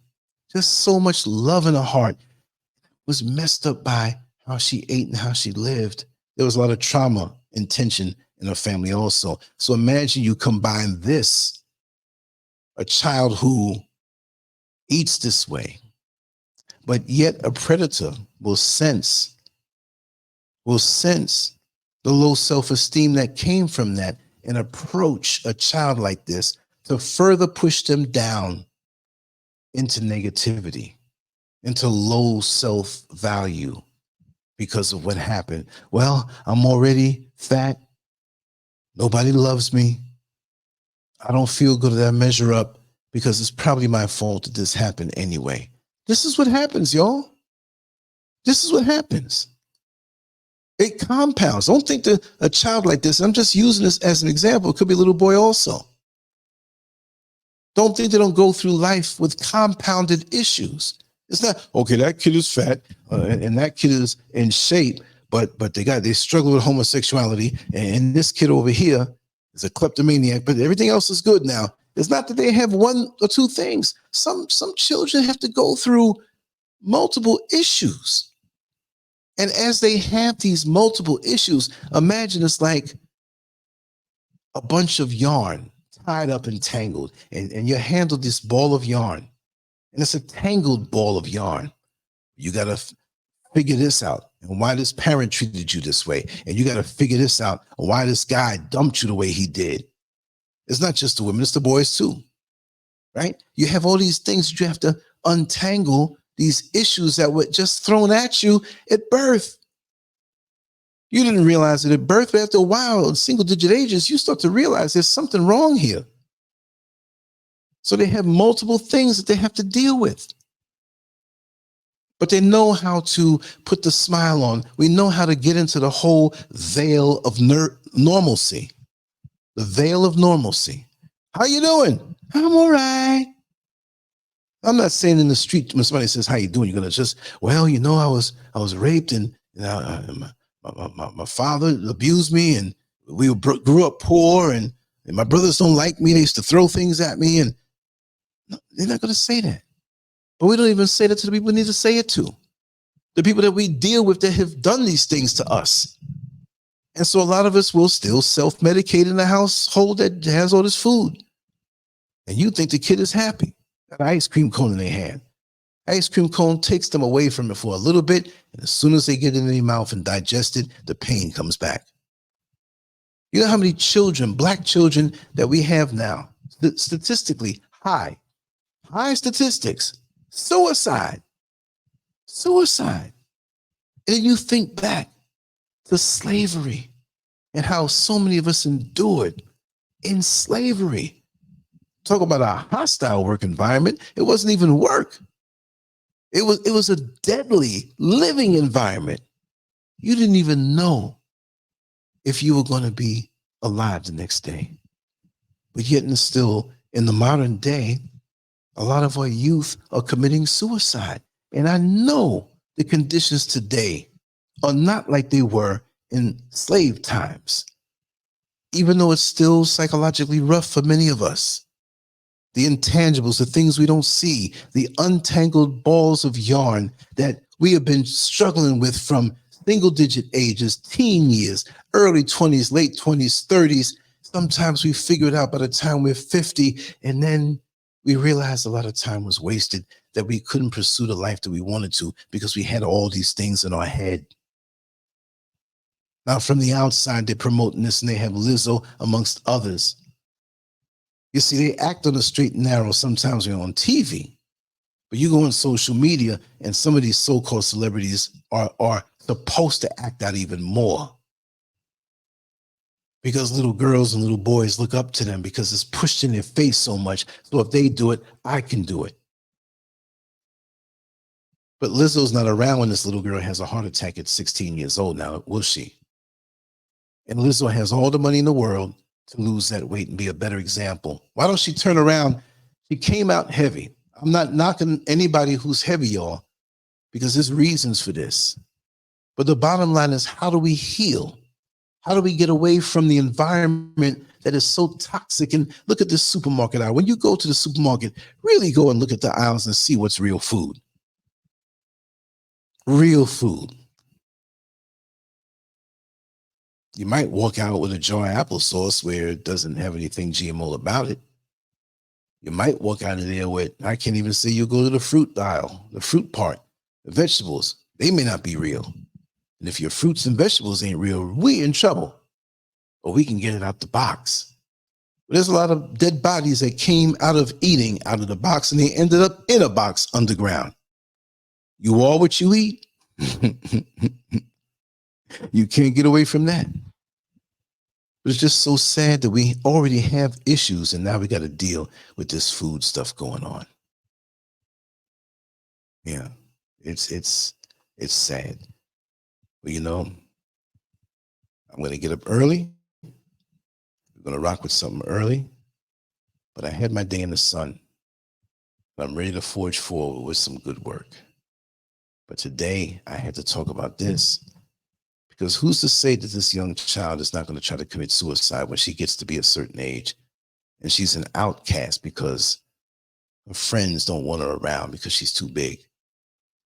just so much love in her heart, was messed up by how she ate and how she lived. There was a lot of trauma and tension in her family also. So imagine you combine this, a child who eats this way, but yet a predator will sense the low self-esteem that came from that and approach a child like this to further push them down into negativity, into low self-value because of what happened. Well, I'm already fat. Nobody loves me. I don't feel good that I measure up because it's probably my fault that this happened anyway. This is what happens, y'all. This is what happens. It compounds. Don't think that a child like this, I'm just using this as an example, it could be a little boy also. Don't think they don't go through life with compounded issues. It's not, okay, that kid is fat and that kid is in shape, but they struggle with homosexuality, and this kid over here is a kleptomaniac, but everything else is good now. It's not that they have one or two things. Some children have to go through multiple issues. And as they have these multiple issues, imagine it's like a bunch of yarn tied up and tangled, and you handle this ball of yarn, and it's a tangled ball of yarn. You got to figure this out, and why this parent treated you this way, and you got to figure this out, and why this guy dumped you the way he did. It's not just the women, it's the boys too, right? You have all these things that you have to untangle, these issues that were just thrown at you at birth. You didn't realize it at birth, but after a while, at single digit ages, you start to realize there's something wrong here. So they have multiple things that they have to deal with. But they know how to put the smile on. We know how to get into the whole veil of normalcy. The veil of normalcy. How you doing? I'm all right. I'm not saying in the street when somebody says, how you doing? You're going to just, well, you know, I was raped and my father abused me and we grew up poor and my brothers don't like me. They used to throw things at me. And no, they're not going to say that. But we don't even say that to the people we need to say it to. The people that we deal with that have done these things to us. And so a lot of us will still self-medicate in a household that has all this food. And you think the kid is happy. That ice cream cone in their hand. Ice cream cone takes them away from it for a little bit. And as soon as they get it in their mouth and digest it, the pain comes back. You know how many children, black children that we have now, statistically high statistics, suicide. And then you think back to slavery and how so many of us endured in slavery. Talk about a hostile work environment. It wasn't even work. It was a deadly living environment. You didn't even know if you were going to be alive the next day. But yet and still, in the modern day, a lot of our youth are committing suicide. And I know the conditions today are not like they were in slave times, even though it's still psychologically rough for many of us. The intangibles, the things we don't see, the untangled balls of yarn that we have been struggling with from single digit ages, teen years, early 20s, late 20s, 30s. Sometimes we figure it out by the time we're 50, and then we realize a lot of time was wasted, that we couldn't pursue the life that we wanted to because we had all these things in our head. Now, from the outside, they're promoting this, and they have Lizzo amongst others. You see, they act on the straight and narrow sometimes when on TV, but you go on social media and some of these so-called celebrities are supposed to act out even more because little girls and little boys look up to them because it's pushed in their face so much. So if they do it, I can do it. But Lizzo's not around when this little girl has a heart attack at 16 years old now, will she? And Lizzo has all the money in the world to lose that weight and be a better example. Why don't she turn around? She came out heavy. I'm not knocking anybody who's heavy, y'all, because there's reasons for this. But the bottom line is, how do we heal? How do we get away from the environment that is so toxic? And look at this supermarket aisle. When you go to the supermarket, really go and look at the aisles and see what's real food. Real food. You might walk out with a jar of applesauce where it doesn't have anything GMO about it. You might walk out of there with, I can't even say you go to the fruit aisle, the fruit part, the vegetables. They may not be real. And if your fruits and vegetables ain't real, we're in trouble. But we can get it out the box. But there's a lot of dead bodies that came out of eating out of the box and they ended up in a box underground. You are what you eat. You can't get away from that. But it's just so sad that we already have issues and now we got to deal with this food stuff going on. Yeah, it's sad. But you know, I'm going to get up early. We're going to rock with something early. But I had my day in the sun. I'm ready to forge forward with some good work. But today I had to talk about this. Because who's to say that this young child is not going to try to commit suicide when she gets to be a certain age and she's an outcast because her friends don't want her around because she's too big.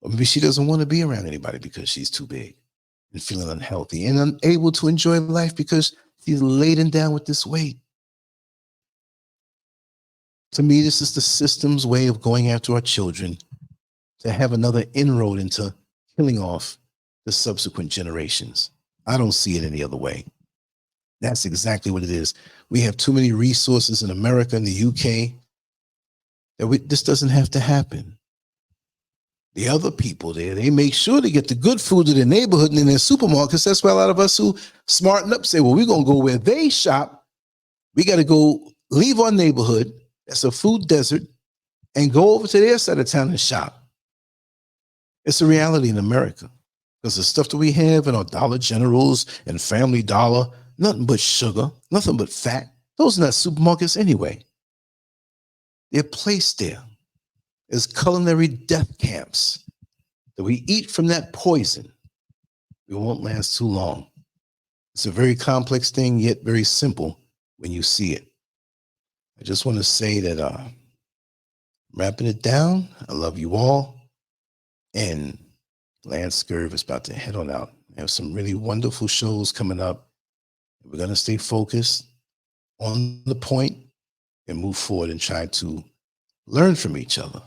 Or maybe she doesn't want to be around anybody because she's too big and feeling unhealthy and unable to enjoy life because she's laden down with this weight. To me, this is the system's way of going after our children to have another inroad into killing off the subsequent generations. I don't see it any other way. That's exactly what it is. We have too many resources in America and the UK that this doesn't have to happen. The other people there, they make sure to get the good food to their neighborhood and in their supermarkets. That's why a lot of us who smarten up say, well, we're going to go where they shop. We got to go leave our neighborhood. That's a food desert, and go over to their side of town and shop. It's a reality in America because the stuff that we have in our Dollar Generals and Family Dollar, nothing but sugar, nothing but fat. Those are not supermarkets anyway. They're placed there as culinary death camps that we eat from that poison. We won't last too long. It's a very complex thing, yet very simple when you see it. I just want to say that wrapping it down, I love you all. And LANCESCURV is about to head on out. We have some really wonderful shows coming up. We're going to stay focused on the point and move forward and try to learn from each other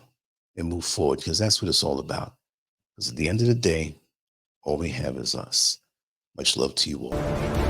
and move forward, because that's what it's all about. Because at the end of the day, all we have is us. Much love to you all.